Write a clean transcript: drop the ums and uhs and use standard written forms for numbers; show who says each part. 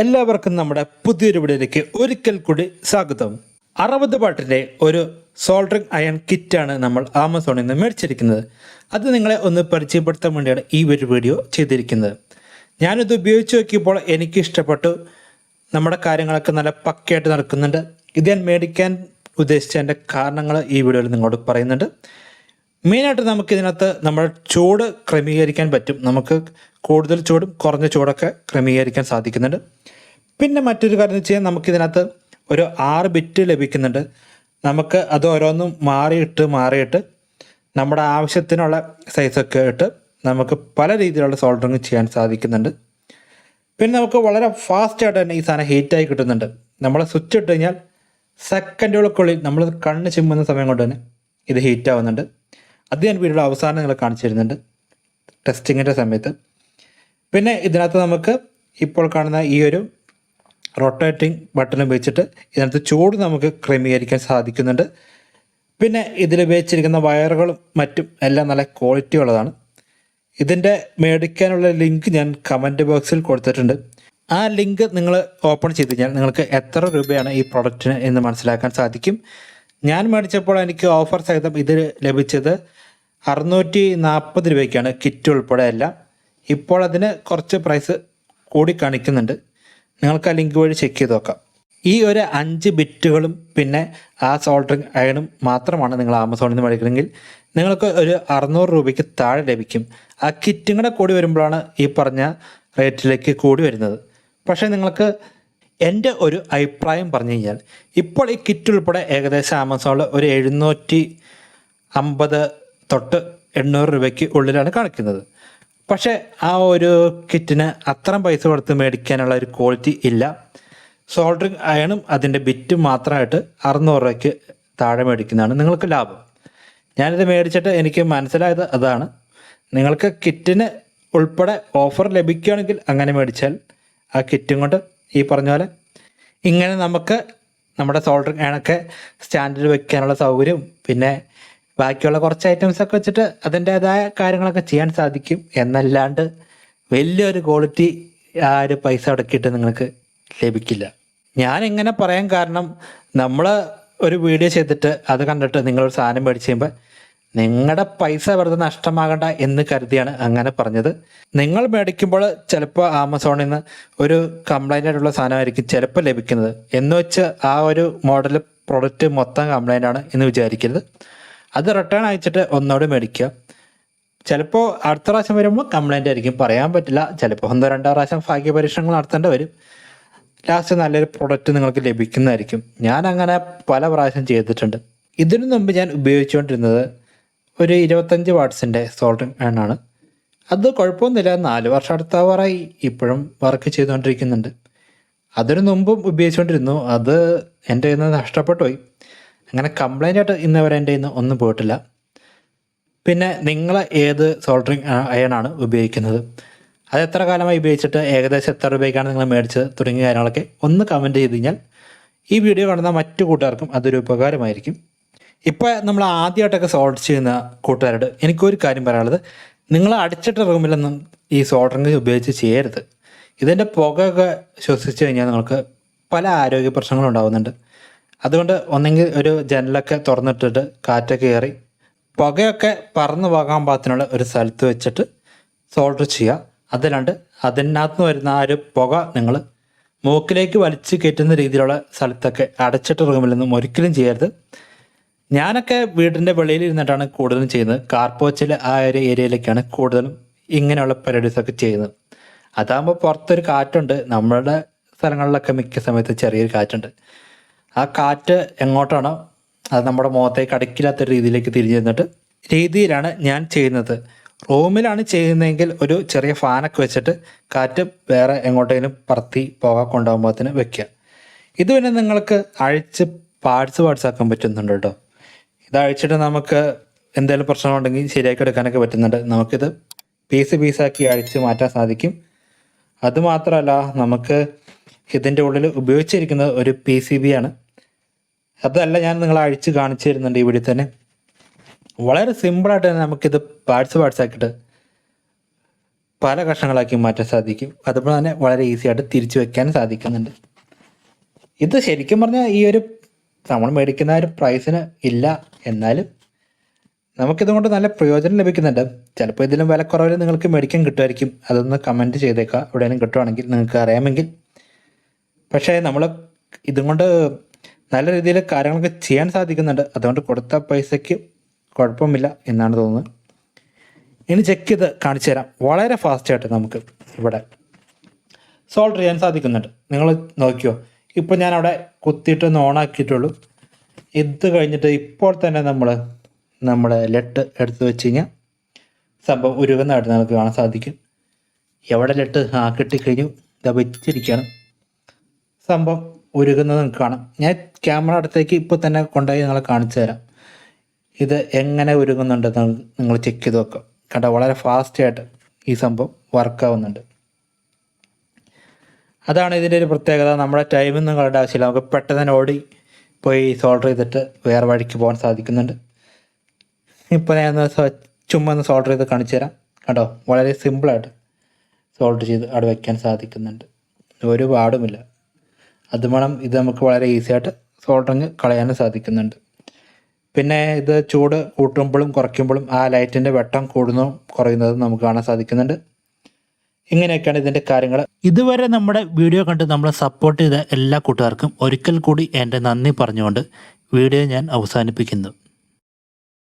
Speaker 1: എല്ലാവർക്കും നമ്മുടെ പുതിയൊരു വീഡിയോയിലേക്ക് ഒരിക്കൽ കൂടി സ്വാഗതം. 60 വാട്ടിൻ്റെ ഒരു സോൾഡറിങ് അയൺ കിറ്റാണ് നമ്മൾ ആമസോണിൽ നിന്ന് മേടിച്ചിരിക്കുന്നത്. അത് നിങ്ങളെ ഒന്ന് പരിചയപ്പെടുത്താൻ വേണ്ടിയാണ് ഈ ഒരു വീഡിയോ ചെയ്തിരിക്കുന്നത്. ഞാനിത് ഉപയോഗിച്ച് നോക്കിയപ്പോൾ എനിക്ക് ഇഷ്ടപ്പെട്ടു. നമ്മുടെ കാര്യങ്ങളൊക്കെ നല്ല പക്കയായിട്ട് നടക്കുന്നുണ്ട്. ഇത് ഞാൻ മേടിക്കാൻ ഉദ്ദേശിച്ചതിൻ്റെ കാരണങ്ങൾ ഈ വീഡിയോയിൽ നിങ്ങളോട് പറയുന്നുണ്ട്. മെയിനായിട്ട് നമുക്കിതിനകത്ത് നമ്മൾ ചൂട് ക്രമീകരിക്കാൻ പറ്റും. നമുക്ക് കൂടുതൽ ചൂടും കുറഞ്ഞ ചൂടൊക്കെ ക്രമീകരിക്കാൻ സാധിക്കുന്നുണ്ട്. പിന്നെ മറ്റൊരു കാര്യം എന്ന് വെച്ച് കഴിഞ്ഞാൽ നമുക്കിതിനകത്ത് ഒരു 6 ബിറ്റ് ലഭിക്കുന്നുണ്ട്. നമുക്ക് അത് ഓരോന്നും മാറിയിട്ട് നമ്മുടെ ആവശ്യത്തിനുള്ള സൈസൊക്കെ ഇട്ട് നമുക്ക് പല രീതിയിലുള്ള സോൾഡറിങ് ചെയ്യാൻ സാധിക്കുന്നുണ്ട്. പിന്നെ നമുക്ക് വളരെ ഫാസ്റ്റായിട്ട് തന്നെ ഈ സാധനം ഹീറ്റായി കിട്ടുന്നുണ്ട്. നമ്മൾ സ്വിച്ച് ഇട്ട് കഴിഞ്ഞാൽ സെക്കൻഡുകൾക്കുള്ളിൽ നമ്മൾ കണ്ണ് ചിമ്മുന്ന സമയം കൊണ്ട് തന്നെ ഇത് ഹീറ്റ് ആവുന്നുണ്ട്. അത് ഞാൻ വീഡിയോയുടെ അവസാനം നിങ്ങളെ കാണിച്ചു തരുന്നുണ്ട് ടെസ്റ്റിങ്ങിൻ്റെ സമയത്ത്. പിന്നെ ഇതിനകത്ത് നമുക്ക് ഇപ്പോൾ കാണുന്ന ഈ ഒരു റൊട്ടേറ്റിംഗ് ബട്ടൺ ഉപയോഗിച്ചിട്ട് ഇതിനകത്ത് ചൂട് നമുക്ക് ക്രമീകരിക്കാൻ സാധിക്കുന്നുണ്ട്. പിന്നെ ഇതിൽ ഉപയോഗിച്ചിരിക്കുന്ന വയറുകളും മറ്റും എല്ലാം നല്ല ക്വാളിറ്റി ഉള്ളതാണ്. ഇതിൻ്റെ മേടിക്കാനുള്ള ലിങ്ക് ഞാൻ കമൻറ്റ് ബോക്സിൽ കൊടുത്തിട്ടുണ്ട്. ആ ലിങ്ക് നിങ്ങൾ ഓപ്പൺ ചെയ്ത് കഴിഞ്ഞാൽ നിങ്ങൾക്ക് എത്ര രൂപയാണ് ഈ പ്രൊഡക്റ്റിന് എന്ന് മനസ്സിലാക്കാൻ സാധിക്കും. ഞാൻ മേടിച്ചപ്പോൾ എനിക്ക് ഓഫർ സഹിതം ഇത് ലഭിച്ചത് 640 രൂപയ്ക്കാണ്, കിറ്റ് ഉൾപ്പെടെ എല്ലാം. ഇപ്പോൾ അതിന് കുറച്ച് പ്രൈസ് കൂടി കാണിക്കുന്നുണ്ട്. നിങ്ങൾക്ക് ആ ലിങ്ക് വഴി ചെക്ക് ചെയ്ത് നോക്കാം. ഈ ഒരു 5 ബിറ്റുകളും പിന്നെ ആ സോൾഡറിങ് അയണും മാത്രമാണ് നിങ്ങൾ ആമസോണിൽ നിന്ന് മേടിക്കണമെങ്കിൽ നിങ്ങൾക്ക് ഒരു 600 രൂപയ്ക്ക് താഴെ ലഭിക്കും. ആ കിറ്റും കൂടെ കൂടി വരുമ്പോഴാണ് ഈ പറഞ്ഞ റേറ്റിലേക്ക് കൂടി വരുന്നത്. പക്ഷേ നിങ്ങൾക്ക് എൻ്റെ ഒരു അഭിപ്രായം പറഞ്ഞു കഴിഞ്ഞാൽ ഇപ്പോൾ ഈ കിറ്റ് ഉൾപ്പെടെ ഏകദേശം ആമസോണിൽ ഒരു 750 തൊട്ട് 800 രൂപയ്ക്ക് ഉള്ളിലാണ് കാണിക്കുന്നത്. പക്ഷേ ആ ഒരു കിറ്റിന് അത്രയും പൈസ കൊടുത്ത് മേടിക്കാനുള്ള ഒരു ക്വാളിറ്റി ഇല്ല. സോൾഡറിങ് അയണും അതിൻ്റെ ബിറ്റും മാത്രമായിട്ട് 600 രൂപയ്ക്ക് താഴെ മേടിക്കുന്നതാണ് നിങ്ങൾക്ക് ലാഭം. ഞാനിത് മേടിച്ചിട്ട് എനിക്ക് മനസ്സിലായത് അതാണ്. നിങ്ങൾക്ക് കിറ്റിന് ഉൾപ്പെടെ ഓഫർ ലഭിക്കുകയാണെങ്കിൽ അങ്ങനെ മേടിച്ചാൽ ആ കിറ്റും കൊണ്ട് ഈ പറഞ്ഞ പോലെ ഇങ്ങനെ നമുക്ക് നമ്മുടെ സോൾഡറിങ് അയണൊക്കെ സ്റ്റാൻഡിൽ വെക്കാനുള്ള സൗകര്യവും പിന്നെ ബാക്കിയുള്ള കുറച്ച് ഐറ്റംസൊക്കെ വെച്ചിട്ട് അതിൻ്റേതായ കാര്യങ്ങളൊക്കെ ചെയ്യാൻ സാധിക്കും. എന്നല്ലാണ്ട് വലിയൊരു ക്വാളിറ്റി ആ ഒരു പൈസ അടക്കിയിട്ട് നിങ്ങൾക്ക് ലഭിക്കില്ല. ഞാനിങ്ങനെ പറയാൻ കാരണം നമ്മൾ ഒരു വീഡിയോ ചെയ്തിട്ട് അത് കണ്ടിട്ട് നിങ്ങളൊരു സാധനം മേടിച്ച് കഴിയുമ്പോൾ നിങ്ങളുടെ പൈസ വെറുതെ നഷ്ടമാകണ്ട എന്ന് കരുതിയാണ് അങ്ങനെ പറഞ്ഞത്. നിങ്ങൾ മേടിക്കുമ്പോൾ ചിലപ്പോൾ ആമസോണിൽ നിന്ന് ഒരു കംപ്ലൈൻ്റ് ആയിട്ടുള്ള സാധനമായിരിക്കും ചിലപ്പോൾ ലഭിക്കുന്നത്. എന്ന് വെച്ച് ആ ഒരു മോഡൽ പ്രൊഡക്റ്റ് മൊത്തം കംപ്ലൈൻ്റ് ആണ് എന്ന് വിചാരിക്കരുത്. അത് റിട്ടേൺ അയച്ചിട്ട് ഒന്നോടെ മേടിക്കുക. ചിലപ്പോൾ അടുത്ത പ്രാവശ്യം വരുമ്പോൾ കംപ്ലൈൻ്റ് ആയിരിക്കും, പറയാൻ പറ്റില്ല. ചിലപ്പോൾ 1-2 പ്രാവശ്യം ഭാഗ്യ പരീക്ഷണങ്ങൾ നടത്തേണ്ടി വരും. ലാസ്റ്റ് നല്ലൊരു പ്രൊഡക്റ്റ് നിങ്ങൾക്ക് ലഭിക്കുന്നതായിരിക്കും. ഞാൻ അങ്ങനെ പല പ്രാവശ്യം ചെയ്തിട്ടുണ്ട്. ഇതിനു മുമ്പ് ഞാൻ ഉപയോഗിച്ചുകൊണ്ടിരുന്നത് ഒരു 25 വാട്ട്സിൻ്റെ സോൾഡറിങ് അയണാണ്. അത് കുഴപ്പമൊന്നുമില്ല, 4 വർഷം അടുത്താവാറായി, ഇപ്പോഴും വർക്ക് ചെയ്തുകൊണ്ടിരിക്കുന്നുണ്ട്. അതിനു മുമ്പും ഉപയോഗിച്ചുകൊണ്ടിരുന്നു. അത് എൻ്റെ കയ്യിൽ നിന്ന് നഷ്ടപ്പെട്ടു പോയി. അങ്ങനെ കംപ്ലൈൻ്റ് ആയിട്ട് ഇന്നവരെ എൻ്റെ കയ്യിൽ നിന്ന് ഒന്നും പോയിട്ടില്ല. പിന്നെ നിങ്ങൾ ഏത് സോൾഡറിങ് അയണാണ് ഉപയോഗിക്കുന്നത്, അത് എത്ര കാലമായി ഉപയോഗിച്ചിട്ട് ഏകദേശം എത്ര രൂപയ്ക്കാണ് നിങ്ങൾ മേടിച്ചത് തുടങ്ങിയ കാര്യങ്ങളൊക്കെ ഒന്ന് കമൻറ്റ് ചെയ്ത് കഴിഞ്ഞാൽ ഈ വീഡിയോ കാണുന്ന മറ്റു കൂട്ടുകാർക്കും അതൊരു ഉപകാരമായിരിക്കും. ഇപ്പോൾ നമ്മൾ ആദ്യമായിട്ടൊക്കെ സോൾഡർ ചെയ്യുന്ന കൂട്ടുകാരോട് എനിക്കൊരു കാര്യം പറയാനുള്ളത്, നിങ്ങൾ അടിച്ചിട്ട റൂമിലൊന്നും ഈ സോൾഡറിങ് ഉപയോഗിച്ച് ചെയ്യരുത്. ഇതിൻ്റെ പുകയൊക്കെ ശ്വസിച്ച് കഴിഞ്ഞാൽ നിങ്ങൾക്ക് പല ആരോഗ്യ പ്രശ്നങ്ങളും ഉണ്ടാകുന്നുണ്ട്. അതുകൊണ്ട് ഒന്നെങ്കിൽ ഒരു ജനലൊക്കെ തുറന്നിട്ടിട്ട് കാറ്റൊക്കെ കയറി പുകയൊക്കെ പറന്നു പോകാൻ പാകത്തിനുള്ള ഒരു സ്ഥലത്ത് വെച്ചിട്ട് സോൾഡർ ചെയ്യുക. അതല്ലാണ്ട് അതിനകത്ത് നിന്ന് വരുന്ന ആ ഒരു പുക നിങ്ങൾ മൂക്കിലേക്ക് വലിച്ച് കയറ്റുന്ന രീതിയിലുള്ള സ്ഥലത്തൊക്കെ അടച്ചിട്ട റൂമിലൊന്നും ഒരിക്കലും ചെയ്യരുത്. ഞാനൊക്കെ വീടിൻ്റെ വെളിയിൽ ഇരുന്നിട്ടാണ് കൂടുതലും ചെയ്യുന്നത്. കാർപോച്ചിൽ ആ ഒരു ഏരിയയിലേക്കാണ് കൂടുതലും ഇങ്ങനെയുള്ള പരിപാടീസൊക്കെ ചെയ്യുന്നത്. അതാകുമ്പോൾ പുറത്തൊരു കാറ്റുണ്ട്. നമ്മളുടെ സ്ഥലങ്ങളിലൊക്കെ മിക്ക സമയത്ത് ചെറിയൊരു കാറ്റുണ്ട്. ആ കാറ്റ് എങ്ങോട്ടാണോ അത് നമ്മുടെ മുഖത്തേക്ക് അടക്കില്ലാത്ത രീതിയിലേക്ക് തിരിഞ്ഞു നിന്നിട്ട് രീതിയിലാണ് ഞാൻ ചെയ്യുന്നത്. റൂമിലാണ് ചെയ്യുന്നതെങ്കിൽ ഒരു ചെറിയ ഫാനൊക്കെ വെച്ചിട്ട് കാറ്റ് വേറെ എങ്ങോട്ടെങ്കിലും പറത്തി പോകാൻ കൊണ്ടുപോകുമ്പോഴത്തിന് വെക്കുക. ഇത് പിന്നെ നിങ്ങൾക്ക് അഴിച്ച് പാർട്സ് ആക്കാൻ പറ്റുന്നുണ്ട് കേട്ടോ. ഇത് അഴിച്ചിട്ട് നമുക്ക് എന്തെങ്കിലും പ്രശ്നമുണ്ടെങ്കിൽ ശരിയാക്കി എടുക്കാനൊക്കെ പറ്റുന്നുണ്ട്. നമുക്കിത് പീസാക്കി അഴിച്ച് മാറ്റാൻ സാധിക്കും. അതുമാത്രമല്ല നമുക്ക് ഇതിൻ്റെ ഉള്ളിൽ ഉപയോഗിച്ചിരിക്കുന്നത് ഒരു PCB ആണ്. അതല്ല, ഞാൻ നിങ്ങളെ അഴിച്ച് കാണിച്ചു തരുന്നുണ്ട് ഈ വീഡിയോ തന്നെ. വളരെ സിമ്പിളായിട്ട് തന്നെ നമുക്കിത് പാർട്സ് ആക്കിയിട്ട് പല കഷ്ണങ്ങളാക്കി മാറ്റാൻ സാധിക്കും. അതുപോലെ തന്നെ വളരെ ഈസി ആയിട്ട് തിരിച്ചു വെക്കാൻ സാധിക്കുന്നുണ്ട്. ഇത് ശരിക്കും പറഞ്ഞാൽ ഈ ഒരു നമ്മൾ മേടിക്കുന്ന ഒരു പ്രൈസിന് ഇല്ല, എന്നാലും നമുക്കിതുകൊണ്ട് നല്ല പ്രയോജനം ലഭിക്കുന്നുണ്ട്. ചിലപ്പോൾ ഇതിലും വിലക്കുറവിൽ നിങ്ങൾക്ക് മേടിക്കാൻ കിട്ടുമായിരിക്കും. അതൊന്ന് കമൻറ്റ് ചെയ്തേക്കുക എവിടെയെങ്കിലും കിട്ടുവാണെങ്കിൽ, നിങ്ങൾക്ക് അറിയാമെങ്കിൽ. പക്ഷേ നമ്മൾ ഇതും കൊണ്ട് നല്ല രീതിയിൽ കാര്യങ്ങളൊക്കെ ചെയ്യാൻ സാധിക്കുന്നുണ്ട്. അതുകൊണ്ട് കൊടുത്ത പൈസയ്ക്ക് കുഴപ്പമില്ല എന്നാണ് തോന്നുന്നത്. ഇനി ചെക്ക് ചെയ്ത് കാണിച്ചു തരാം. വളരെ ഫാസ്റ്റായിട്ട് നമുക്ക് ഇവിടെ സോൾഡർ ചെയ്യാൻ സാധിക്കുന്നുണ്ട്. നിങ്ങൾ നോക്കിയോ, ഇപ്പോൾ ഞാനവിടെ കുത്തിയിട്ടൊന്ന് ഓണാക്കിയിട്ടുള്ളൂ. ഇത് കഴിഞ്ഞിട്ട് ഇപ്പോൾ തന്നെ നമ്മൾ ലെഡ് എടുത്ത് വെച്ച് കഴിഞ്ഞാൽ സംഭവം ഉരുകുന്നതായിട്ട് നമുക്ക് കാണാൻ സാധിക്കും. എവിടെ ലെഡ് കിട്ടിക്കഴിഞ്ഞു, ഇതാ വെച്ചിരിക്കുകയാണ്. സംഭവം ഉരുകുന്നത് നിങ്ങൾക്ക് കാണാം. ഞാൻ ക്യാമറ അടുത്തേക്ക് ഇപ്പോൾ തന്നെ കൊണ്ടുപോയി നിങ്ങളെ കാണിച്ചു തരാം. ഇത് എങ്ങനെ ഉരുകുന്നുണ്ടെന്ന് നിങ്ങൾ ചെക്ക് ചെയ്ത് നോക്കുക. കണ്ടോ, വളരെ ഫാസ്റ്റായിട്ട് ഈ സംഭവം വർക്കാവുന്നുണ്ട്. അതാണ് ഇതിൻ്റെ ഒരു പ്രത്യേകത. നമ്മുടെ ടൈമൊന്നും കളയേണ്ട ആവശ്യമില്ല. നമുക്ക് പെട്ടെന്ന് തന്നെ ഓടി പോയി സോൾഡർ ചെയ്തിട്ട് വേറെ വഴിക്ക് പോകാൻ സാധിക്കുന്നുണ്ട്. ഇപ്പോൾ ഞാൻ ചുമ്മാ ഒന്ന് സോൾഡർ ചെയ്ത് കാണിച്ചു തരാം. കണ്ടോ, വളരെ സിമ്പിളായിട്ട് സോൾഡർ ചെയ്ത് അവിടെ വയ്ക്കാൻ സാധിക്കുന്നുണ്ട്. ഒരു പാടുമില്ല. അതുവേണം ഇത് നമുക്ക് വളരെ ഈസി ആയിട്ട് സോൾഡറിങ് കളയാനും സാധിക്കുന്നുണ്ട്. പിന്നെ ഇത് ചൂട് കൂട്ടുമ്പോഴും കുറയ്ക്കുമ്പോഴും ആ ലൈറ്റിൻ്റെ വെട്ടം കൂടുന്നതും കുറയുന്നതും നമുക്ക് കാണാൻ സാധിക്കുന്നുണ്ട്. ഇങ്ങനെയൊക്കെയാണ് ഇതിൻ്റെ കാര്യങ്ങൾ. ഇതുവരെ നമ്മുടെ വീഡിയോ കണ്ട് നമ്മളെ സപ്പോർട്ട് ചെയ്ത എല്ലാ കൂട്ടുകാർക്കും ഒരിക്കൽ കൂടി എൻ്റെ നന്ദി പറഞ്ഞുകൊണ്ട് വീഡിയോ ഞാൻ അവസാനിപ്പിക്കുന്നു.